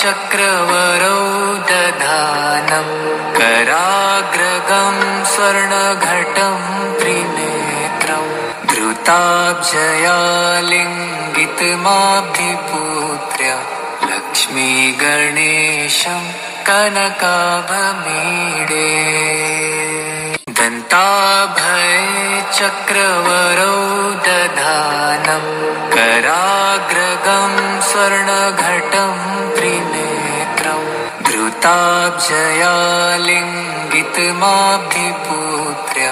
चक्रवरौ दधानं कराग्रगं स्वर्णघटं त्रिनेत्रं धृताब्जया लिङ्गितमाब्धिपुत्र्य लक्ष्मीगणेशं कनकाभमीडे दन्ताभये चक्रवरौ दधानं कराग्रगं स्वर्णघटं त्रिनेत्रं धृताब्जया लिङ्गितमाब्धिपुत्र्य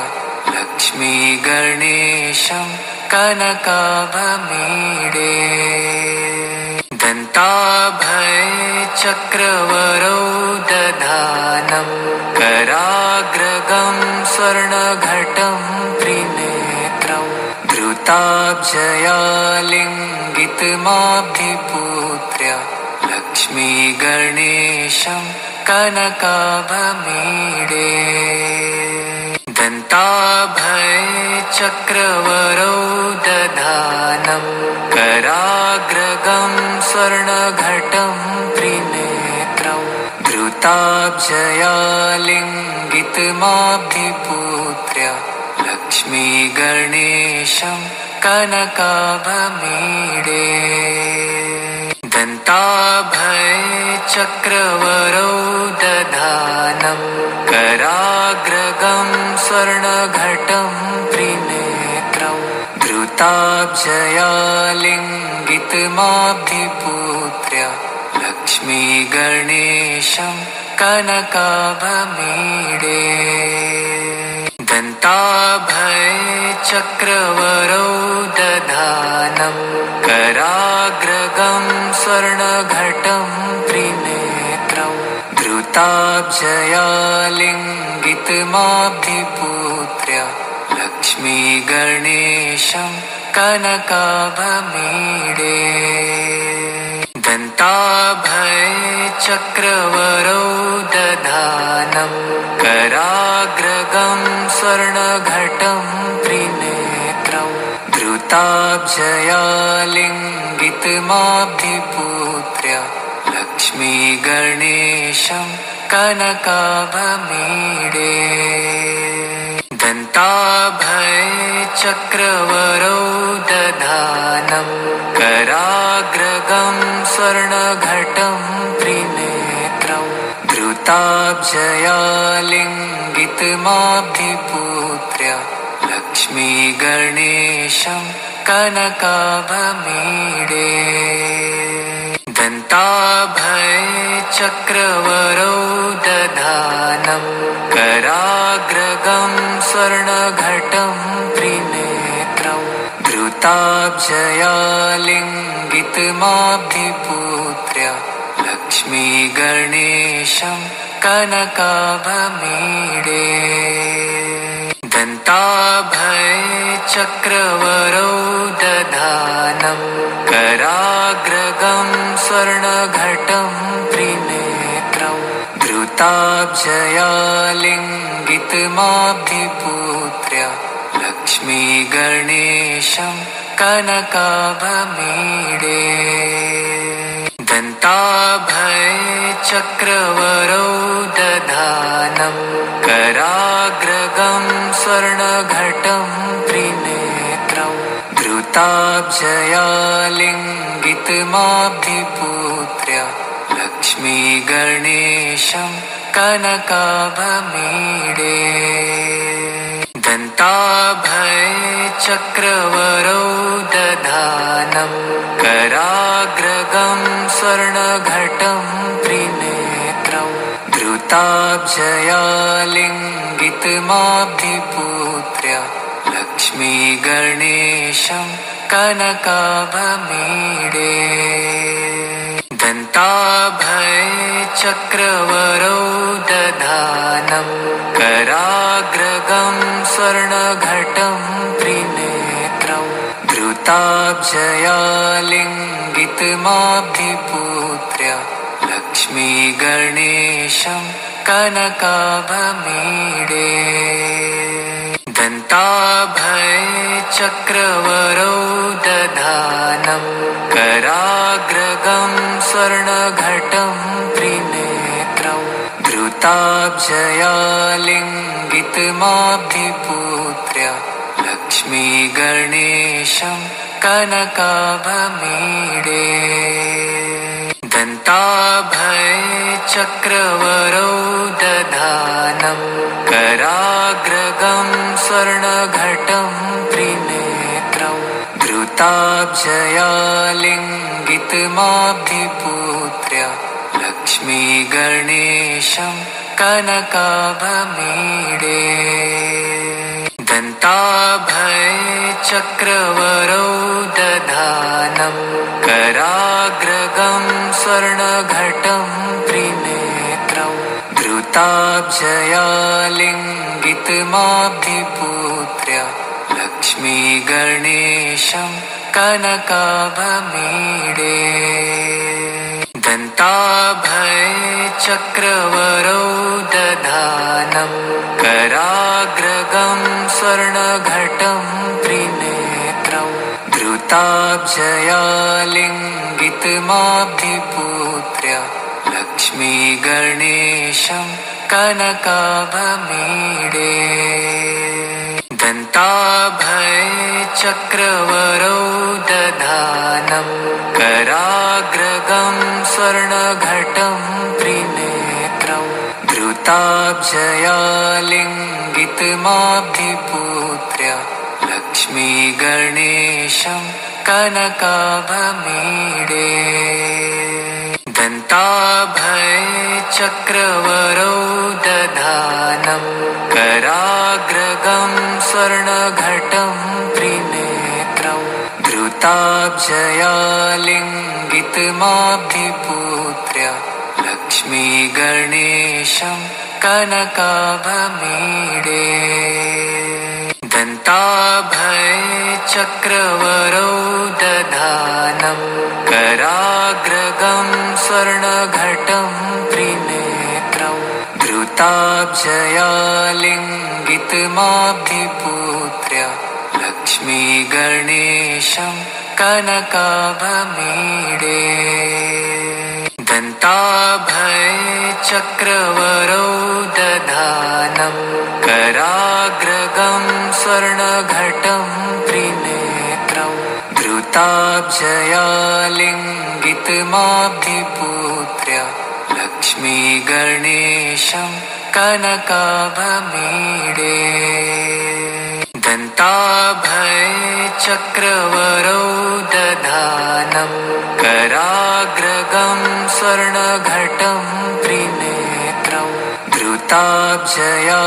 लक्ष्मीगणेशं कनकाभमीडे दन्ताभये चक्रवरौ दधानं कराग्रगं स्वर्णघटं त्रिनेत्रं धृताब्जया लिङ्गितमाब्धिपुत्र्य लक्ष्मीगणेशं कनकाभमीडे दन्ताभये चक्रवरौ दधानं कराग्रगं स्वर्णघटं त्रिनेत्रं धृताब्जया लिङ्गितमाब्धिपुत्र्य लक्ष्मीगणेशं कनकाभमीडे दन्ताभये चक्रवरौ दधानं कराग्रगं स्वर्णघटं त्रिनेत्रं धृताब्जया लिङ्गितमाब्धिपुत्र्य लक्ष्मीगणेशं कनकाभमीडे दन्ताभये चक्रवरौ दधानं कराग्रगं स्वर्णघटं त्रिनेत्रं धृताब्जया लिङ्गितमाब्धिपुत्र्य लक्ष्मीगणेशं कनकाभमीडे दन्ताभये चक्रवरौ दधानं कराग्रगं स्वर्णघटं त्रिनेत्रं धृताब्जया लिङ्गितमाब्धिपुत्र्य लक्ष्मीगणेशं कनकाभमीडे दन्ताभये चक्रवरौ दधानं कराग्रगं स्वर्णघटं त्रिनेत्रं धृताब्जया लिङ्गितमाब्धिपुत्र्य लक्ष्मीगणेशं कनकाभमीडे दन्ताभये चक्रवरौ दधानं कराग्रगं स्वर्णघटं त्रिनेत्रं धृताब्जया लिङ्गितमाब्धिपुत्र्य लक्ष्मीगणेशं कनकाभमीडे दन्ताभये चक्रवरौ दधानं कराग्रगं स्वर्णघटं त्रिनेत्रं धृताब्जया लिङ्गितमाब्धिपुत्र्य लक्ष्मीगणेशं कनकाभमीडे दन्ताभये चक्रवरौ दधानं कराग्रगं स्वर्णघटं त्रिनेत्रं धृताब्जया लिङ्गितमाब्धिपुत्र्य लक्ष्मीगणेशं कनकाभमीडे दन्ताभये चक्रवरौ दधानं कराग्रगं स्वर्णघटं त्रिनेत्रं धृताब्जया लिङ्गितमाब्धिपुत्र्य लक्ष्मीगणेशं कनकाभमीडे दन्ताभये चक्रवरौ दधानं कराग्रगं स्वर्णघटं त्रिनेत्रं धृताब्जया लिङ्गितमाब्धिपुत्र्य लक्ष्मीगणेशं कनकाभमीडे दन्ताभये चक्रवरौ दधानं कराग्रगं स्वर्णघटं त्रिनेत्रं धृताब्जया लिङ्गितमाब्धिपुत्र्य लक्ष्मीगणेशं कनकाभमीडे दन्ताभये चक्रवरौ दधानं कराग्रगं स्वर्णघटं त्रिनेत्रं धृताब्जया लिङ्गितमाब्धिपुत्र्य लक्ष्मीगणेशं कनकाभमीडे दन्ताभये चक्रवरौ दधानं कराग्रगं स्वर्णघटं त्रिनेत्रं धृताब्जया लिङ्गितमाब्धिपुत्र्य लक्ष्मीगणेशं कनकाभमीडे दन्ताभये चक्रवरौ दधानं कराग्रगं स्वर्णघटं त्रिनेत्रं धृताब्जया लिङ्गितमाब्धिपुत्र्य लक्ष्मीगणेशं कनकाभमीडे दन्ताभये चक्रवरौ दधानं कराग्रगं स्वर्णघटं त्रिनेत्रं धृताब्जया लिङ्गितमाब्धिपुत्र्य लक्ष्मीगणेशं कनकाभमीडे दन्ताभये चक्रवरौ दधानं कराग्रगं स्वर्णघटं त्रिनेत्रं धृताब्जया लिङ्गितमाब्धिपुत्र्य लक्ष्मीगणेशं कनकाभमीडे दन्ताभये चक्रवरौ दधानं कराग्रगं स्वर्णघटं त्रिनेत्रं धृताब्जया लिङ्गितमाब्धिपुत्र्य लक्ष्मीगणेशं कनकाभमीडे दन्ताभये चक्रवरौ दधानं कराग्रगं स्वर्णघटं त्रिनेत्रं धृताब्जया लिङ्गितमाब्धिपुत्र्य लक्ष्मीगणेशं कनकाभमीडे दन्ताभये चक्रवरौ दधानं कराग्रगं स्वर्णघटं त्रिनेत्रं धृताब्जया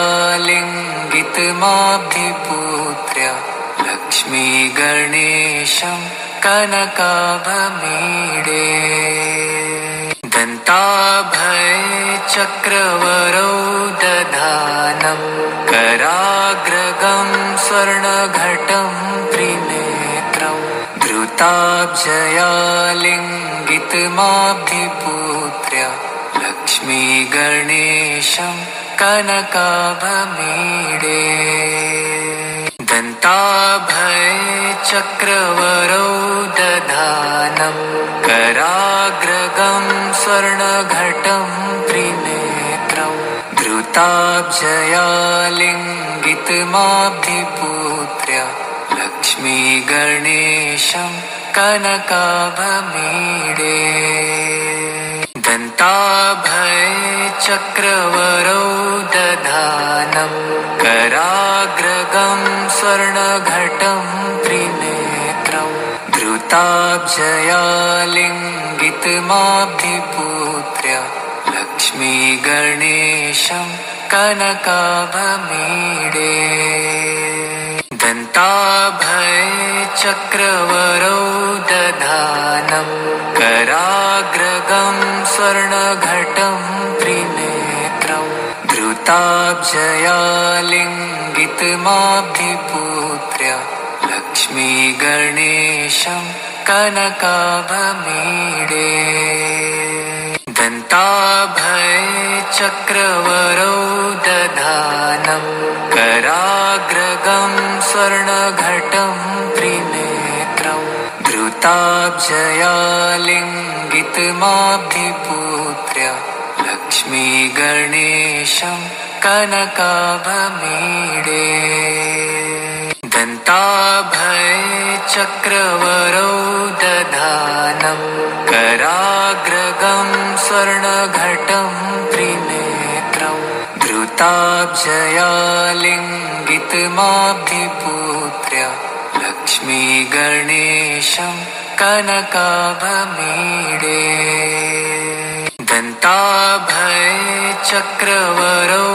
लिङ्गितमाब्धिपुत्र्य लक्ष्मीगणेशं कनकाभमीडे दन्ताभये चक्रवरौ दधानं कराग्रगं स्वर्णघटं त्रिनेत्रं धृताब्जया लिङ्गितमाब्धिपुत्र्य लक्ष्मीगणेशं कनकाभमीडे दन्ताभये चक्रवरौ दधानं कराग्रगं स्वर्णघटं त्रिनेत्रं धृताब्जया लिङ्गितमाब्धिपुत्र्य लक्ष्मीगणेशं कनकाभमीडे दन्ताभये चक्रवरौ दधानं कराग्रगं स्वर्णघटं त्रिनेत्रं धृताब्जया लिङ्गितमाब्धिपुत्र्य लक्ष्मीगणेशं कनकाभमीडे दन्ताभये चक्रवरौ दधानं कराग्रगं स्वर्णघटं त्रिनेत्रं धृताब्जया लिङ्गितमाब्धिपुत्र्य लक्ष्मीगणेशं कनकाभमीडे दन्ताभये चक्रवरौ दधानं कराग्रगं स्वर्णघटं त्रिनेत्रं धृताब्जया लिङ्गितमाब्धिपुत्र्य लक्ष्मीगणेशं कनकाभमीडे दन्ताभय चक्रवरौ दधानं कराग्रगं स्वर्णघटं त्रिनेत्रं धृताब्जया लिङ्गितमाब्धिपुत्र्य लक्ष्मीगणेशं कनकाभमीडे दन्ताभय चक्रवरौ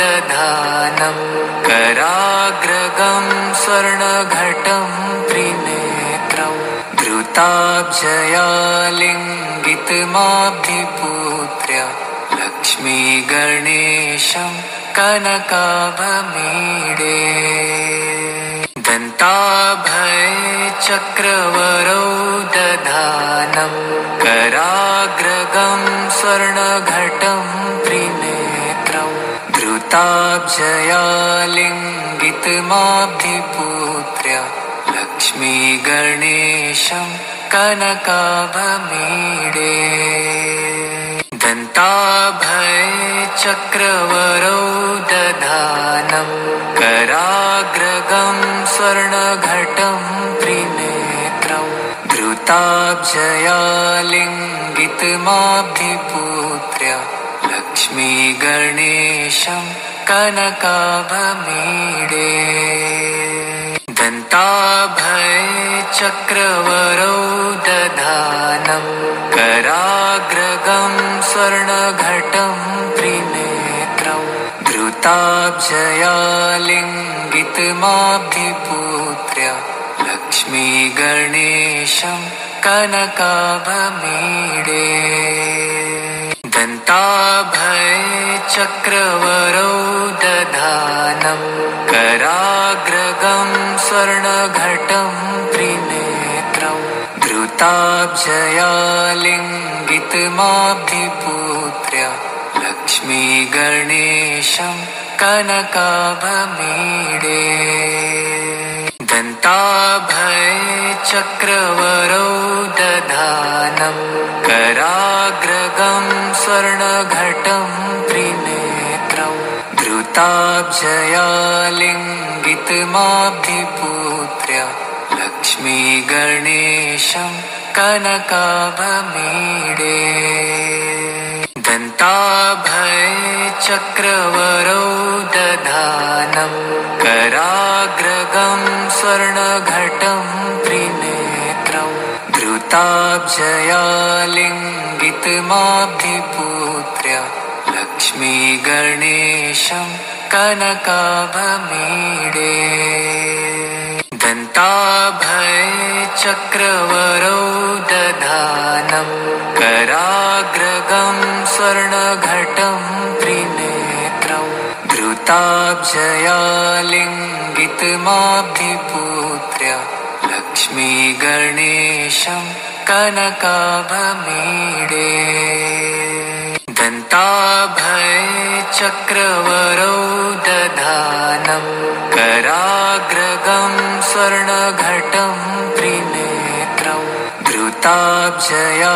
दधानं कराग्रगं स्वर्णघटं त्रिनेत्रं धृताब्जया लिङ्गितमाब्धिपुत्र्य लक्ष्मीगणेशं कनकाभमीडे दन्ताभय चक्रवरौ दधानं कराग्रगं स्वर्णघटं त्रिनेत्रं धृताब्जया लिङ्गितमाब्धिपुत्र्य लक्ष्मीगणेशं कनकाभमीडे दन्ताभय चक्रवरौ दधानं कराग्रगं स्वर्णघटं त्रिनेत्रं धृताब्जया लिङ्गितमाब्धिपुत्र्य लक्ष्मीगणेशं कनकाभमीडे दन्ताभय चक्रवरौ दधानं कराग्रगं स्वर्णघटं त्रिनेत्रं धृताब्जया लिङ्गितमाब्धिपुत्र्य लक्ष्मीगणेशं कनकाभमीडे दन्ताभय चक्रवरौ दधानं कराग्रगं स्वर्णघटं त्रिनेत्रं धृताब्जया लिङ्गितमाब्धिपुत्र्य लक्ष्मीगणेशं कनकाभमीडे दन्ताभय चक्रवरौ दधानं कराग्रगं स्वर्णघटं त्रिनेत्रं धृताब्जया लिङ्गितमाब्धिपुत्र्य लक्ष्मीगणेशं कनकाभमीडे दन्ताभय चक्रवरौ दधानं कराग्रगं स्वर्णघटं त्रिनेत्रं धृताब्जया लिङ्गितमाब्धिपुत्र्य लक्ष्मीगणेशं कनकाभमीडे दन्ताभय चक्रवरौ दधानं कराग्रगं स्वर्णघटं त्रिनेत्रं धृताब्जया लिङ्गितमाब्धिपुत्र्य लक्ष्मीगणेशं कनकाभमीडे दन्ताभय चक्रवरौ दधानं कराग्रगं स्वर्णघटं त्रिनेत्रं धृताब्जया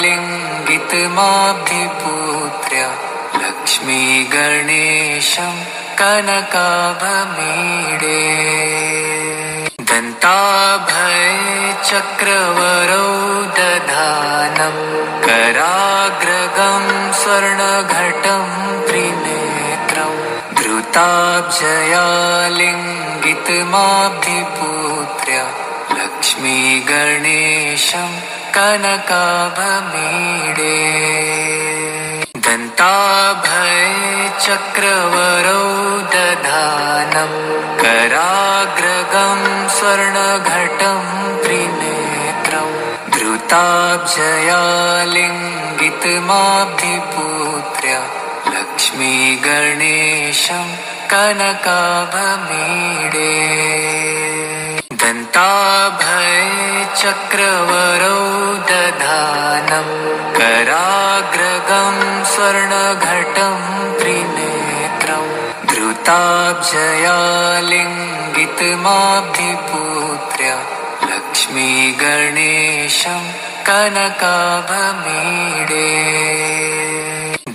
लिङ्गितमाब्धिपुत्र्य लक्ष्मीगणेशं कनकाभमीडे दन्ताभय चक्रवरौ दधानं कराग्रगं स्वर्णघटं त्रिनेत्रं धृताब्जया लिङ्गितमाब्धिपुत्र्य लक्ष्मीगणेशं कनकाभमीडे दन्ताभय चक्रवरौ दधानं कराग्रगं स्वर्णघटं त्रिनेत्रं धृताब्जया लिङ्गितमाब्धिपुत्र्य लक्ष्मीगणेशं कनकाभमीडे दन्ताभय चक्रवरौ दधानं कराग्रगं स्वर्णघटं त्रिनेत्रं धृताब्जया लिङ्गितमाब्धिपुत्र्य Lakshmi गणेशं कनकाभमीडे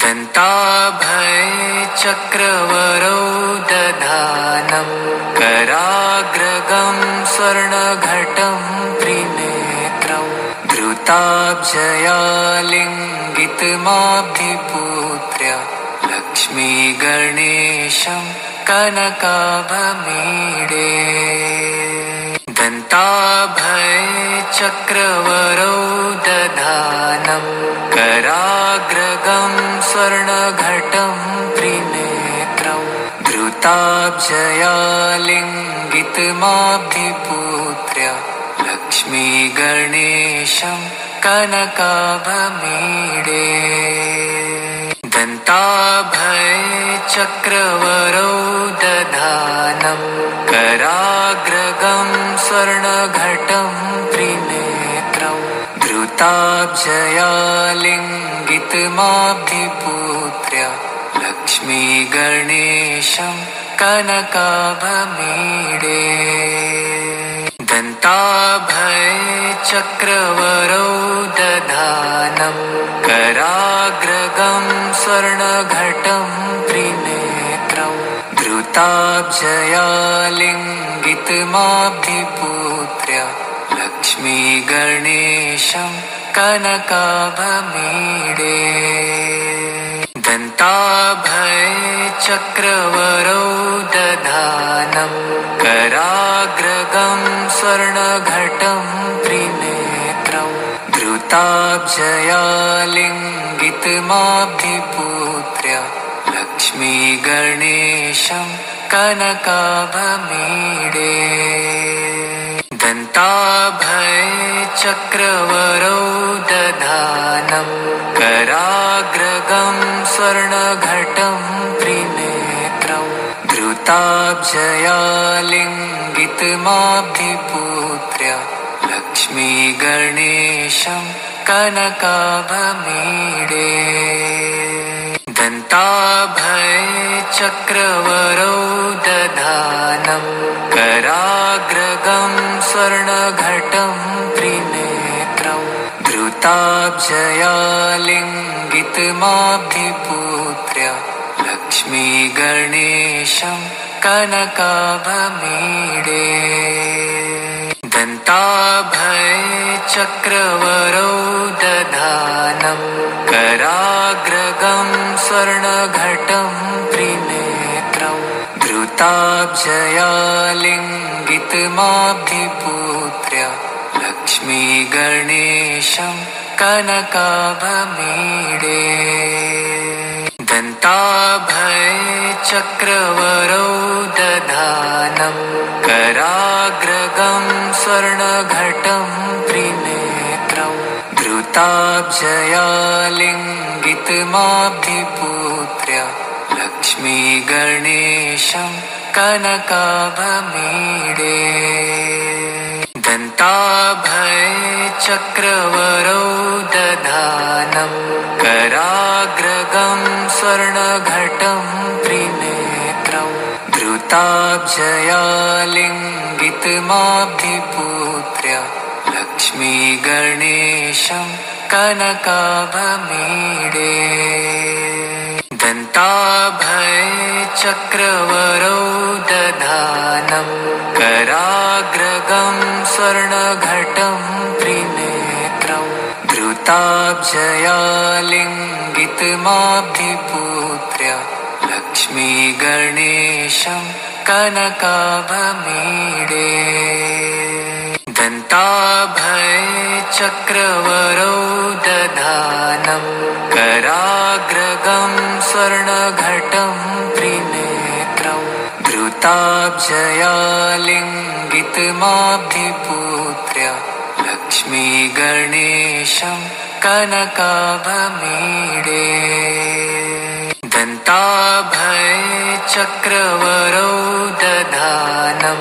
दन्ताभय चक्रवरौ दधानं कराग्रगं स्वर्णघटं त्रिनेत्रं धृताब्जयालिङ्गितमाब्धिपुत्र्य Lakshmi गणेशं कनकाभमीडे दन्ताभय चक्रवरौ दधानं कराग्रगं स्वर्णघटं त्रिनेत्रं धृताब्जयालिङ्गितमाब्धिपुत्र्य Lakshmi गणेशं कनकाभमीडे दन्ताभय चक्रवरौ दधानं कराग्रगं स्वर्णघटं त्रिनेत्रं धृताब्जयालिङ्गितमाब्धिपुत्र्य Lakshmi गणेशं कनकाभमीडे दन्ताभय चक्रवरौ दधानं कराग्रगं स्वर्णघटं त्रिनेत्रं धृताब्जयालिङ्गितमाब्धिपुत्र्य Lakshmi गणेशं कनकाभमीडे दन्ताभय चक्रवरौ दधानं कराग्रगं स्वर्णघटं त्रिनेत्रं धृताब्जयालिङ्गितमाब्धिपुत्र्य Lakshmi गणेशं कनकाभमीडे दन्ताभय चक्रवरौ दधानं कराग्रगं स्वर्णघटं त्रिनेत्रं धृताब्जयालिङ्गितमाब्धिपुत्र्य Lakshmi गणेशं कनकाभमीडे दन्ताभय चक्रवरौ दधानं कराग्रगं स्वर्णघटं त्रिनेत्रं धृताब्जयालिङ्गितमाब्धिपुत्र्य Lakshmi गणेशं कनकाभमीडे दन्ताभय चक्रवरौ दधानं कराग्रगं स्वर्णघटं त्रिनेत्रं धृताब्जयालिङ्गितमाब्धिपुत्र्य Lakshmi गणेशं कनकाभमीडे दन्ताभय चक्रवरौ दधानं कराग्रगं स्वर्णघटं त्रिनेत्रं धृताब्जयालिङ्गितमाब्धिपुत्र्य Lakshmi गणेशं कनकाभमीडे दन्ताभय चक्रवरौ दधानं कराग्रगं स्वर्णघटं त्रिनेत्रं धृताब्जयालिङ्गितमाब्धिपुत्र्य Lakshmi गणेशं कनकाभमीडे दन्ताभय चक्रवरौ दधानं कराग्रगं स्वर्णघटं त्रिनेत्रं धृताब्जयालिङ्गितमाब्धिपुत्र्य Lakshmi गणेशं कनकाभमीडे दन्ताभय चक्रवरौ दधानं कराग्रगं स्वर्णघटं त्रिनेत्रं धृताब्जयालिङ्गितमाब्धिपुत्र्य Lakshmi गणेशं कनकाभमीडे दन्ताभय चक्रवरौ दधानं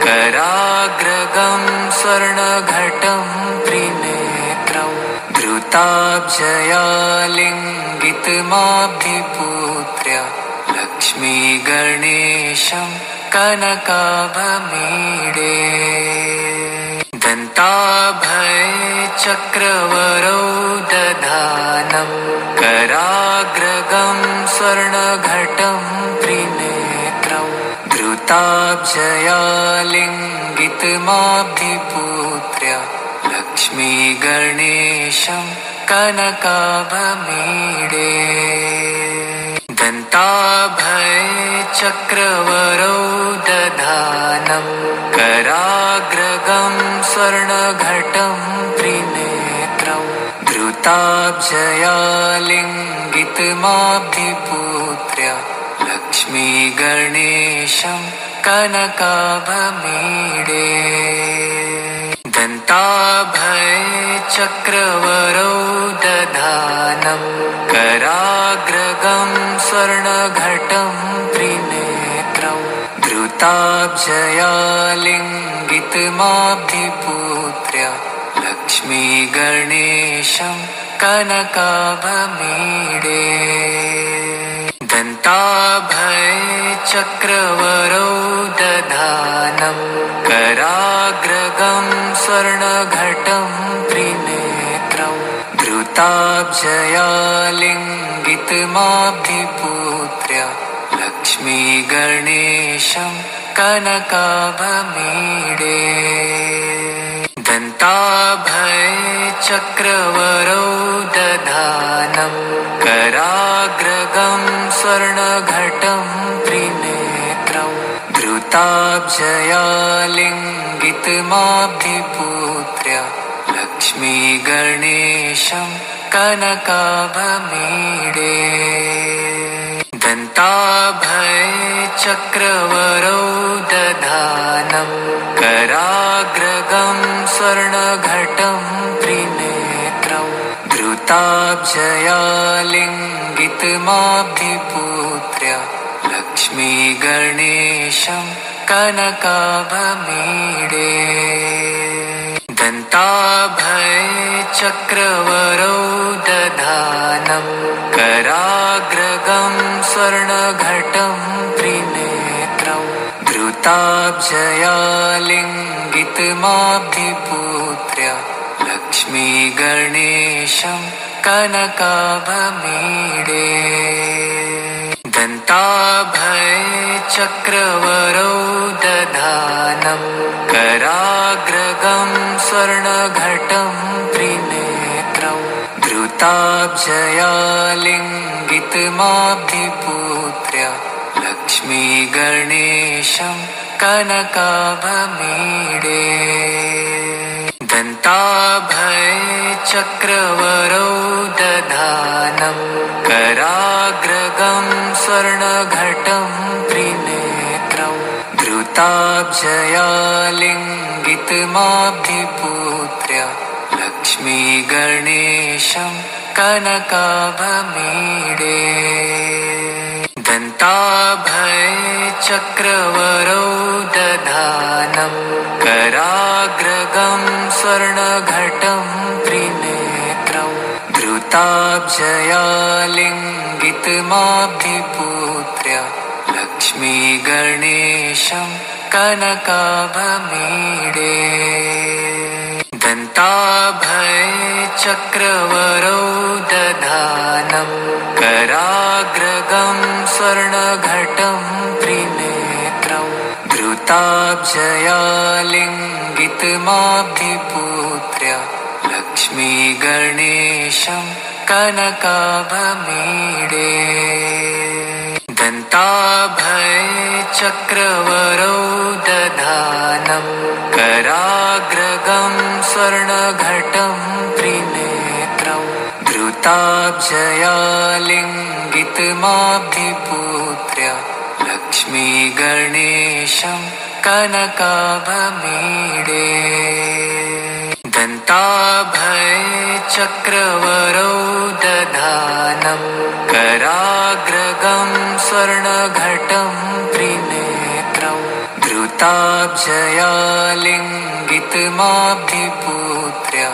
कराग्रगं स्वर्णघटं त्रिनेत्रं धृताब्जयालिङ्गितमाब्धिपुत्र्य Lakshmi गणेशं कनकाभमीडे दन्ताभय चक्रवरौ दधानं कराग्रगं स्वर्णघटं त्रिनेत्रं धृताब्जया लिङ्गितमाब्धिपुत्र्य लक्ष्मीगणेशं कनकाभमीडे दन्ताभय चक्रवरौ दधानं कराग्रगं स्वर्णघटं त्रिनेत्रं धृताब्जया लिङ्गितमाब्धिपुत्र्य लक्ष्मीगणेशं कनकाभमीडे दन्ताभय चक्रवरौ दधानं कराग्रगं स्वर्णघटं त्रिनेत्रं धृताब्जया लिङ्गितमाब्धिपुत्र्य लक्ष्मीगणेशं कनकाभमीडे दन्ताभय चक्रवरौ दधानं कराग्रगं स्वर्णघटं त्रिनेत्रं धृताब्जया लिङ्गितमाब्धिपुत्र्य लक्ष्मीगणेशं कनकाभमीडे दन्ताभय चक्रवरौ दधानं कराग्रगं स्वर्णघटं त्रिनेत्रं धृताब्जया लिङ्गितमाब्धिपुत्र्य लक्ष्मीगणेशं कनकाभमीडे दन्ताभय चक्रवरौ दधानं कराग्रगं स्वर्णघटं त्रिनेत्रं धृताब्जया लिङ्गितमाब्धिपुत्र्य लक्ष्मीगणेशं कनकाभमीडे दन्ताभय चक्रवरौ दधानं कराग्रगं स्वर्णघटं त्रिनेत्रं धृताब्जया लिङ्गितमाब्धिपुत्र्य लक्ष्मीगणेशं कनकाभमीडे दन्ताभय चक्रवरौ दधानं कराग्रगं स्वर्णघटं त्रिनेत्रं धृताब्जया लिङ्गितमाब्धिपुत्र्य लक्ष्मीगणेशं कनकाभमीडे दन्ताभय चक्रवरौ दधानं कराग्रगं स्वर्णघटं त्रिनेत्रं धृताब्जया लिङ्गितमाब्धिपुत्र्य लक्ष्मीगणेशं कनकाभमीडे दन्ताभय चक्रवरौ दधानं कराग्रगं स्वर्णघटं त्रिनेत्रं धृताब्जया लिङ्गितमाब्धिपुत्र्य लक्ष्मीगणेशं कनकाभमीडे दन्ताभय चक्रवरौ दधानं कराग्रगं स्वर्णघटं त्रिनेत्रं धृताब्जया लिङ्गितमाब्धिपुत्र्य लक्ष्मीगणेशं कनकाभमीडे दन्ताभय चक्रवरौ दधानं कराग्रगं स्वर्णघटं त्रिनेत्रं धृताब्जया लिङ्गितमाब्धिपुत्र्य लक्ष्मीगणेशं कनकाभमीडे दन्ताभय चक्रवरौ दधानं कराग्रगं स्वर्णघटं त्रिनेत्रं धृताब्जया लिङ्गितमाब्धिपुत्र्य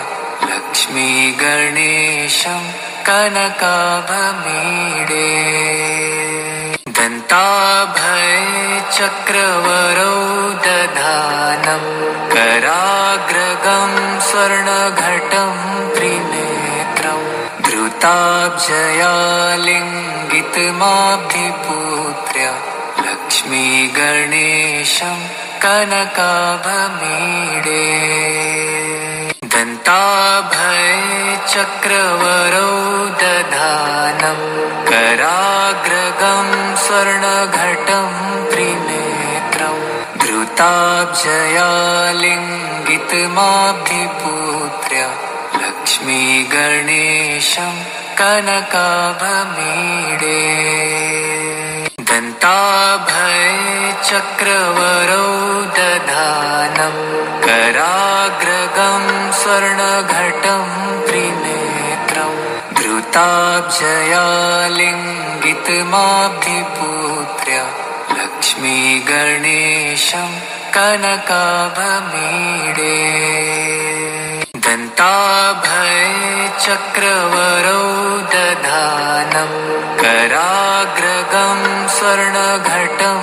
लक्ष्मीगणेशं कनकाभमीडे दन्ताभय चक्रवरौ दधानं कराग्रगं कराग्रगं स्वर्णघटं त्रिनेत्रं धृताब्जया लिङ्गितमाभिपूत्य लक्ष्मीगणेशं कनकाभमीडे दन्ताभये चक्रवरौ दधानं कराग्रगं स्वर्णघटं त्रिनेत्रं धृताब्जया लिङ्गितमाभिपूत्य लक्ष्मीगणेशं कनकाभमीडे दन्ताभये चक्रवरौ दधानं कराग्रगं स्वर्णघटं त्रिनेत्रं धृताब्जया लिङ्गितमाभिपूत्य लक्ष्मीगणेशं कनकाभमीडे दन्ताभये चक्रवरौ दधानं कराग्रगं स्वर्णघटं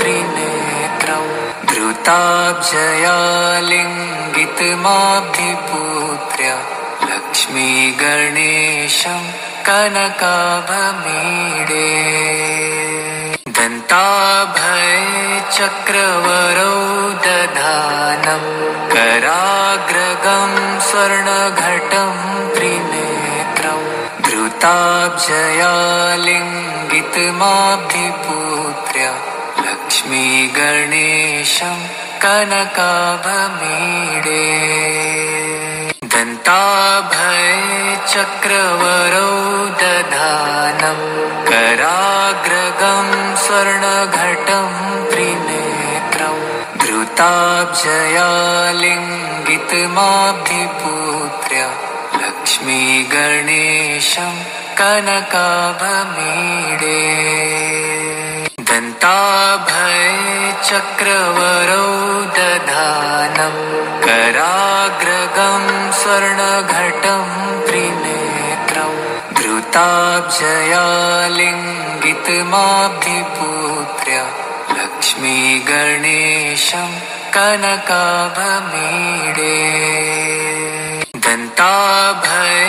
त्रिनेत्रं धृताब्जया लिङ्गितमाभिपूत्य लक्ष्मीगणेशं कनकाभमीडे दन्ताभये चक्रवरौ दधानं कराग्रगं स्वर्णघटं त्रिनेत्रं धृताब्जया लिङ्गितमाभिपूत्य लक्ष्मीगणेशं कनकाभमीडे दन्ताभये चक्रवरौ दधानं कराग्रगं स्वर्णघटं त्रिनेत्रं धृताब्जया लिङ्गितमाभिपूत्य लक्ष्मीगणेशं कनकाभमीडे दन्ताभये चक्रवरौ दधानं कराग्रगं स्वर्णघटं त्रिनेत्रं धृताब्जया लिङ्गितमाभिपूत्य लक्ष्मीगणेशं कनकाभमीडे दन्ताभये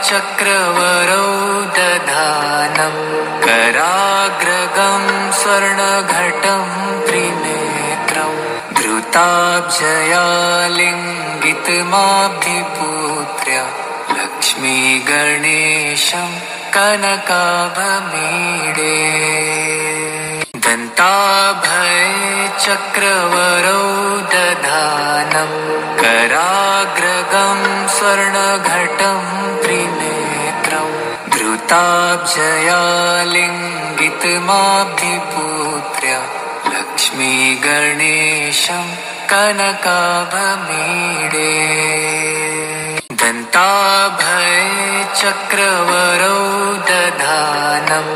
चक्रवरौ दधानं कराग्रगं स्वर्णघटं त्रिनेत्रं धृताब्जया लिङ्गितमाभिपूत्य लक्ष्मीगणेशं कनकाभमीडे दन्ताभये चक्रवरौ दधानं कराग्रगं स्वर्णघटं त्रिनेत्रं धृताब्जया लिङ्गितमाभिपूत्य लक्ष्मीगणेशं कनकाभमीडे दन्ताभये चक्रवरौ दधानं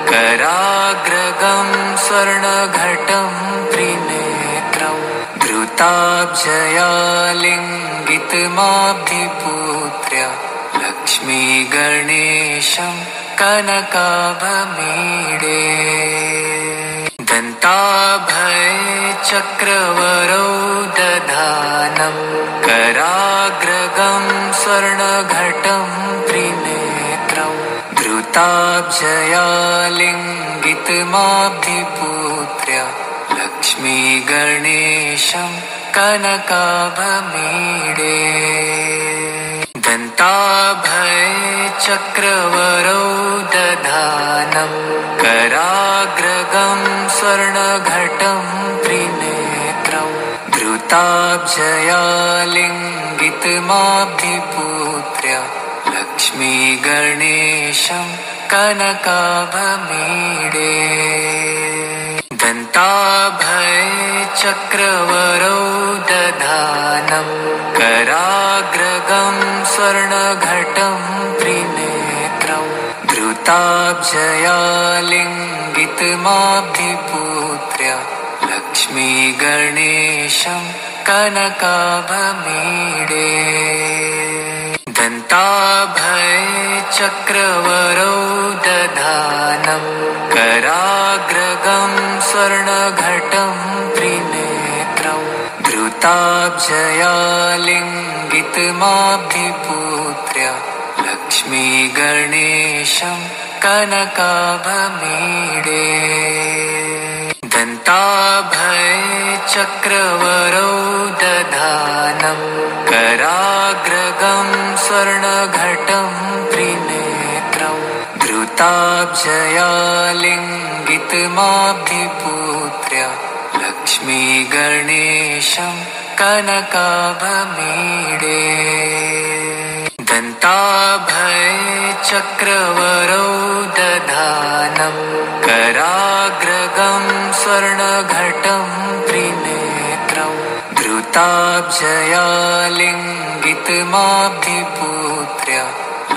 कराग्रगं स्वर्णघटं त्रिनेत्रं धृताब्जया लिङ्गितमाभिपूत्य लक्ष्मीगणेशं कनकाभमीडे दन्ताभये चक्रवरौ दधानं कराग्रगं स्वर्णघटं त्रिनेत्रं धृताब्जया लिङ्गितमाभिपूत्य लक्ष्मीगणेशं कनकाभमीडे दन्ताभये चक्रवरौ दधानं कराग्रगं स्वर्णघटं त्रिनेत्रं धृताब्जया लिङ्गितमाभिपूत्य लक्ष्मीगणेशं कनकाभमीडे दन्ताभये चक्रवरौ दधानं कराग्रगं स्वर्णघटं त्रिनेत्रं धृताब्जया लिङ्गितमाभिपूत्य लक्ष्मीगणेशं कनकाभमीडे दन्ताभये चक्रवरौ दधानं कराग्रगं स्वर्णघटं त्रिनेत्रं धृताब्जया लिङ्गितमाब्धिपुत्र्य लक्ष्मीगणेशं कनकाभमीडे दन्ताभयचक्रवरौ दधानं कराग्रगं स्वर्णघटं त्रिनेत्रं धृताब्जया लिङ्गितमाब्धिपुत्र्य लक्ष्मीगणेशं कनकाभमीडे दन्ताभयचक्रवरौ दधानं कराग्रगं स्वर्णघटं त्रिनेत्रं धृताब्जया लिङ्गितमाब्धिपुत्र्य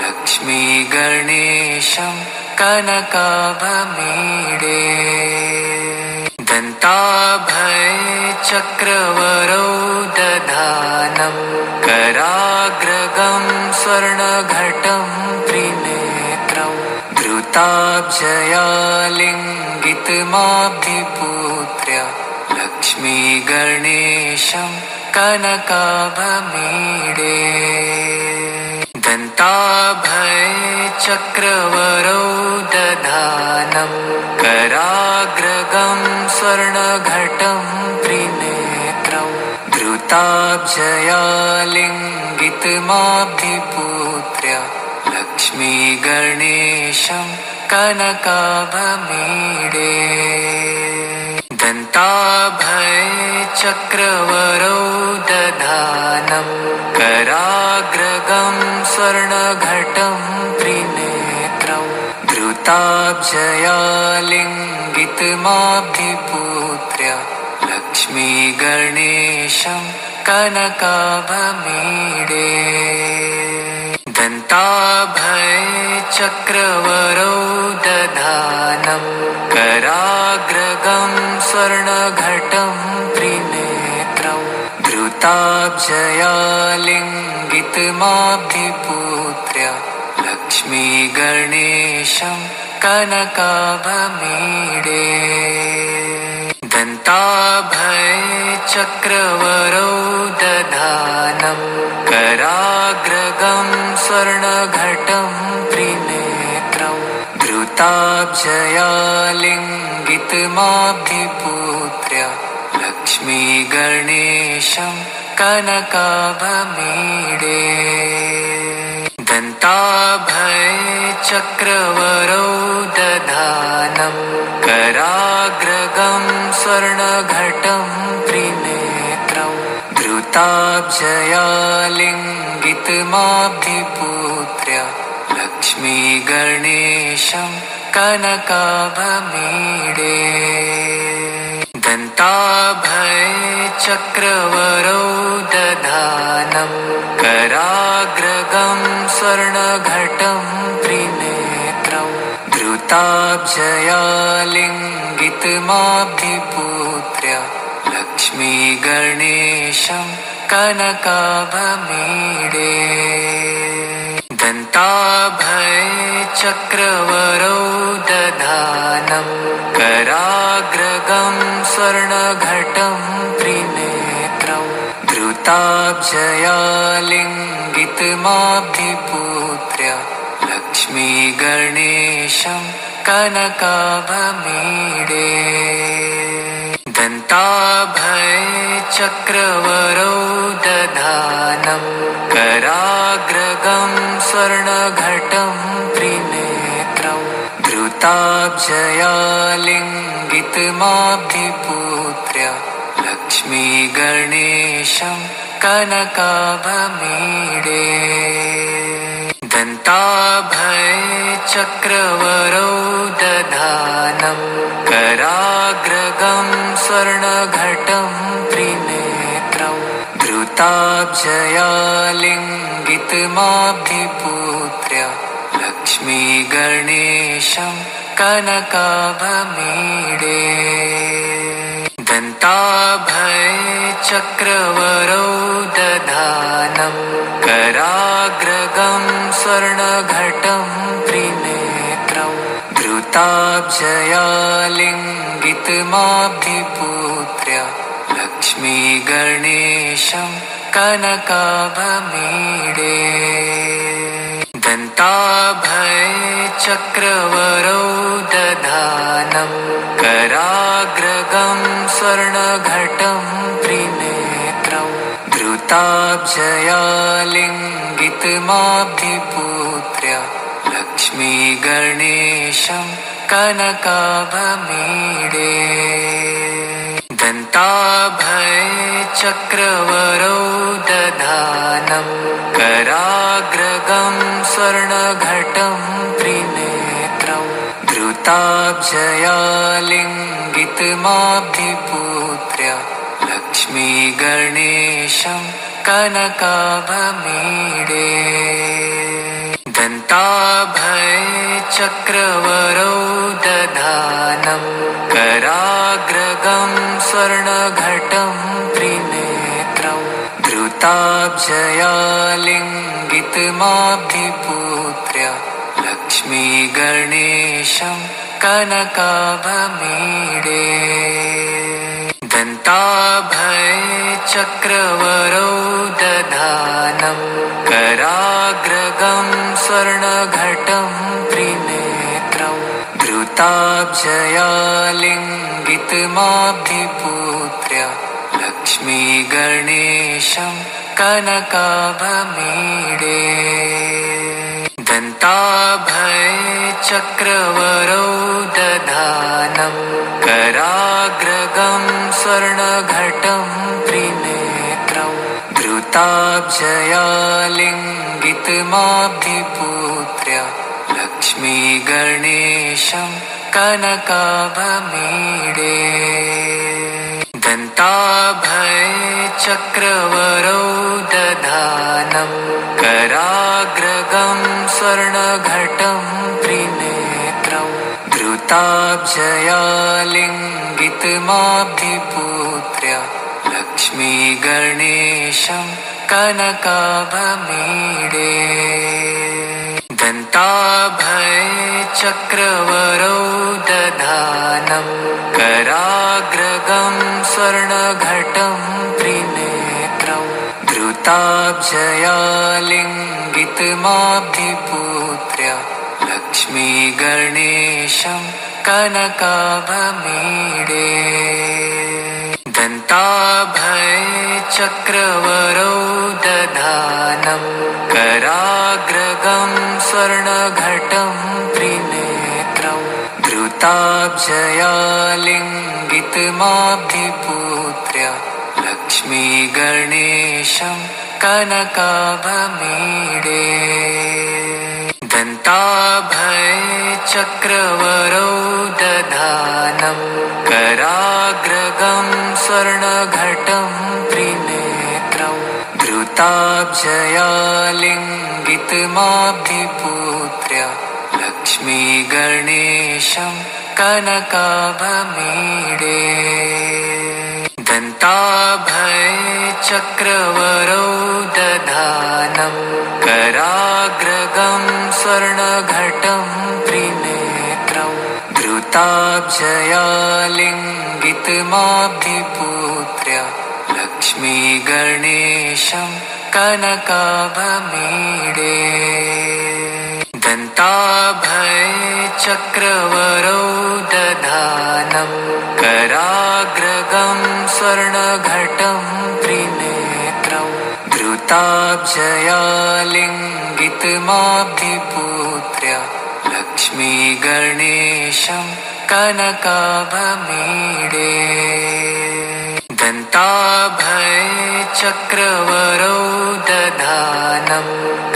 लक्ष्मीगणेशं कनकाभमीडे दन्ताभयचक्रवरौ दधानं कराग्रगं स्वर्णघटं त्रिनेत्रं धृताब्जया लिङ्गितमाब्धिपुत्र्य लक्ष्मीगणेशं कनकाभमीडे दन्ताभयचक्रवरौ दधानं कराग्रगं स्वर्णघटं त्रिनेत्रं धृताब्जया लिङ्गितमाब्धिपुत्र्य लक्ष्मीगणेशं कनकाभमीडे दन्ताभयचक्रवरौ दधानं कराग्रगं स्वर्णघटं त्रिनेत्रं धृताब्जया लिङ्गितमाब्धिपुत्र्य लक्ष्मीगणेशं कनकाभमीडे दन्ताभयचक्रवरौ दधानं कराग्रगं स्वर्णघटं त्रिनेत्रं धृताब्जया लिङ्गितमाब्धिपुत्र्य लक्ष्मीगणेशं कनकाभमीडे दन्ताभयचक्रवरौ दधानं कराग्रगं स्वर्णघटं त्रिनेत्रं धृताब्जया लिङ्गितमाब्धिपुत्र्य लक्ष्मीगणेशं कनकाभमीडे दन्ताभयचक्रवरौ दधानं कराग्रगं स्वर्णघटं त्रिनेत्रं धृताब्जया लिङ्गितमाब्धिपुत्र्य लक्ष्मीगणेशं कनकाभमीडे दन्ताभयचक्रवरौ दधानं कराग्रगं स्वर्णघटं त्रिनेत्रं धृताब्जया लिङ्गितमाब्धिपुत्र्य लक्ष्मीगणेशं कनकाभमीडे दन्ताभयचक्रवरौ दधानं कराग्रगं स्वर्णघटं त्रिनेत्रं धृताब्जया लिङ्गितमाब्धिपुत्र्य लक्ष्मीगणेशं कनकाभमीडे दन्ताभयचक्रवरौ दधानं कराग्रगं स्वर्णघटं त्रिनेत्रं धृताब्जया लिङ्गितमाब्धिपुत्र्य लक्ष्मीगणेशं कनकाभमीडे दन्ताभयचक्रवरौ दधानं कराग्रगं स्वर्णघटं त्रिनेत्रं धृताब्जया लिङ्गितमाब्धिपुत्र्य लक्ष्मीगणेशं कनकाभमीडे दन्ताभयचक्रवरौ दधानं कराग्रगं स्वर्णघटं त्रिनेत्रं धृताब्जया लिङ्गितमाब्धिपुत्र्य Lakshmi गणेशं कनकाभमीडे दन्ताभय चक्रवरौ दधानं कराग्रगं स्वर्णघटं त्रिनेत्रं धृताब्जया लिङ्गितमाब्धिपुत्र्य Lakshmi गणेशं कनकाभमीडे दन्ताभय चक्रवरौ दधानं कराग्रगं स्वर्णघटं त्रिनेत्रं धृताब्जया लिङ्गितमाब्धिपुत्र्य Lakshmi गणेशं कनकाभमीडे दन्ताभय चक्रवरौ दधानं कराग्रगं स्वर्णघटं त्रिनेत्रं धृताब्जया लिङ्गितमाब्धिपुत्र्य Lakshmi गणेशं कनकाभमीडे दन्ताभय चक्रवरौ दधानं कराग्रगं स्वर्णघटं त्रिनेत्रं धृताब्जया लिङ्गितमाब्धिपुत्र्य Lakshmi गणेशं कनकाभमीडे दन्ताभय चक्रवरौ दधानं कराग्रगं स्वर्णघटं त्रिनेत्रं धृताब्जया लिङ्गितमाब्धिपुत्र्य Lakshmi गणेशं कनकाभमीडे दन्ताभय चक्रवरौ दधानं कराग्रगं स्वर्णघटं त्रिनेत्रं धृताब्जया लिङ्गितमाब्धिपुत्र्य Lakshmi गणेशं कनकाभमीडे दन्ताभय चक्रवरौ दधानं कराग्रगं स्वर्णघटं त्रिनेत्रं धृताब्जया लिङ्गितमाब्धिपुत्र्य Lakshmi गणेशं कनकाभमीडे दन्ताभय चक्रवरौ दधानं कराग्रगं स्वर्णघटं त्रिनेत्रं धृताब्जया लिङ्गितमाब्धिपुत्र्य Lakshmi गणेशं कनकाभमीडे दन्ताभय चक्रवरौ दधानं कराग्रगं स्वर्णघटं त्रिनेत्रं धृताब्जया लिङ्गितमाब्धिपुत्र्य Lakshmi गणेशं कनकाभमीडे दन्ताभय चक्रवरौ दधानं कराग्रगं स्वर्णघटं त्रिनेत्रं धृताब्जया लिङ्गितमाब्धिपुत्र्य Lakshmi गणेशं कनकाभमीडे दन्ताभय चक्रवरौ दधानं कराग्रगं स्वर्णघटं त्रिनेत्रं धृताब्जया लिङ्गितमाब्धिपुत्र्य Lakshmi गणेशं कनकाभमीडे दन्ताभय चक्रवरौ दधानं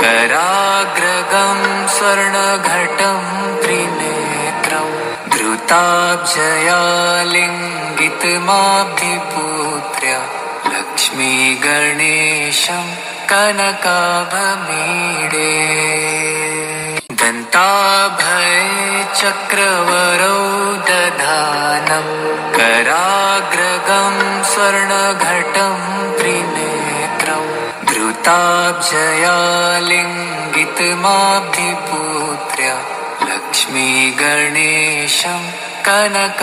कराग्रगं स्वर्णघटं त्रिनेत्रं धृताब्जया लिङ्गितमाब्धिपुत्र्य Lakshmi गणेशं कनकाभमीडे दन्ताभय चक्रवरौ दधानं कराग्रगं स्वर्णघटं त्रिनेत्रं धृताब्जया लिङ्गितमाब्धिपुत्र्य Lakshmi गणेशं कनकाभमीडे